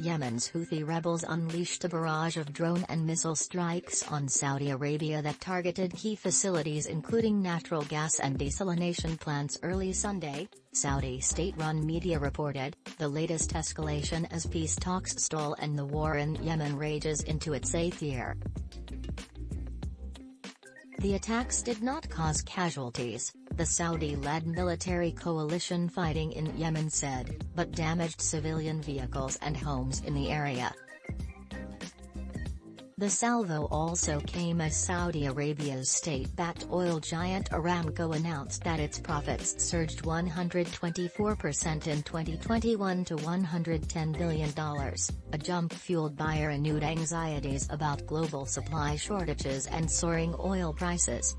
Yemen's Houthi rebels unleashed a barrage of drone and missile strikes on Saudi Arabia that targeted key facilities including natural gas and desalination plants early Sunday, Saudi state-run media reported, the latest escalation as peace talks stall and the war in Yemen rages into its 8th year. The attacks did not cause casualties, the Saudi-led military coalition fighting in Yemen said, but damaged civilian vehicles and homes in the area. The salvo also came as Saudi Arabia's state-backed oil giant Aramco announced that its profits surged 124% in 2021 to $110 billion, a jump fueled by renewed anxieties about global supply shortages and soaring oil prices.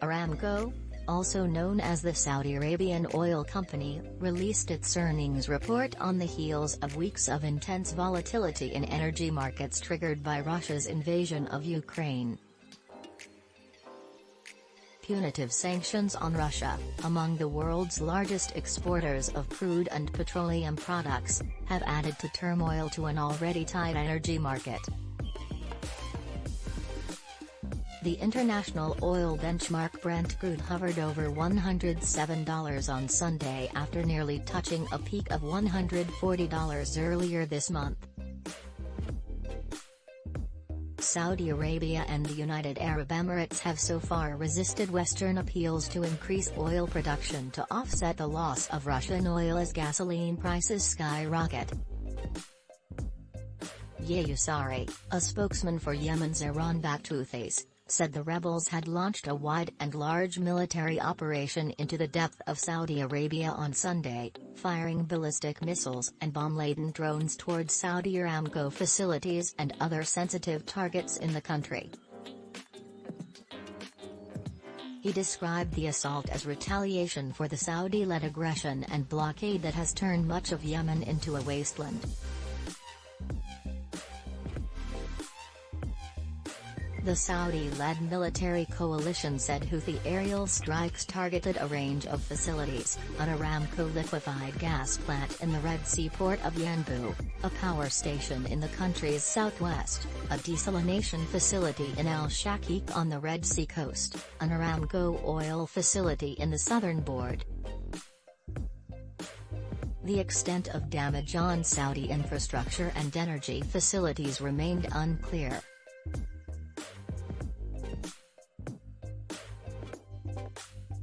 Aramco, also known as the Saudi Arabian Oil Company, released its earnings report on the heels of weeks of intense volatility in energy markets triggered by Russia's invasion of Ukraine. Punitive sanctions on Russia, among the world's largest exporters of crude and petroleum products, have added to turmoil to an already tight energy market. The international oil benchmark Brent crude hovered over $107 on Sunday after nearly touching a peak of $140 earlier this month. Saudi Arabia and the United Arab Emirates have so far resisted Western appeals to increase oil production to offset the loss of Russian oil as gasoline prices skyrocket. Yehia Sarie, a spokesman for Yemen's Iran-backed Houthis, said the rebels had launched a wide and large military operation into the depth of Saudi Arabia on Sunday, firing ballistic missiles and bomb-laden drones towards Saudi Aramco facilities and other sensitive targets in the country. He described the assault as retaliation for the Saudi-led aggression and blockade that has turned much of Yemen into a wasteland. The Saudi-led military coalition said Houthi aerial strikes targeted a range of facilities, an Aramco liquified gas plant in the Red Sea port of Yanbu, a power station in the country's southwest, a desalination facility in Al-Shaqeeq on the Red Sea coast, an Aramco oil facility in the southern border. The extent of damage on Saudi infrastructure and energy facilities remained unclear.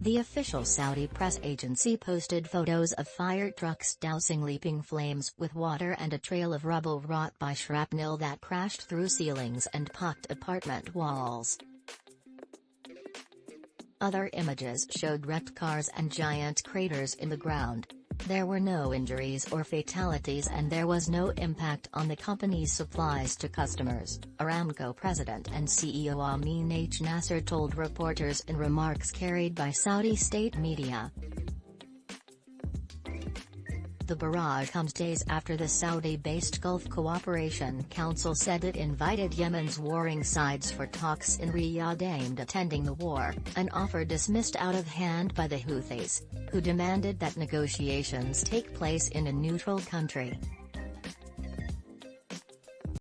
The official Saudi press agency posted photos of fire trucks dousing leaping flames with water and a trail of rubble wrought by shrapnel that crashed through ceilings and pocked apartment walls. Other images showed wrecked cars and giant craters in the ground. There were no injuries or fatalities and there was no impact on the company's supplies to customers, Aramco president and CEO Amin H. Nasser told reporters in remarks carried by Saudi state media. The barrage comes days after the Saudi-based Gulf Cooperation Council said it invited Yemen's warring sides for talks in Riyadh aimed at ending the war, an offer dismissed out of hand by the Houthis, who demanded that negotiations take place in a neutral country.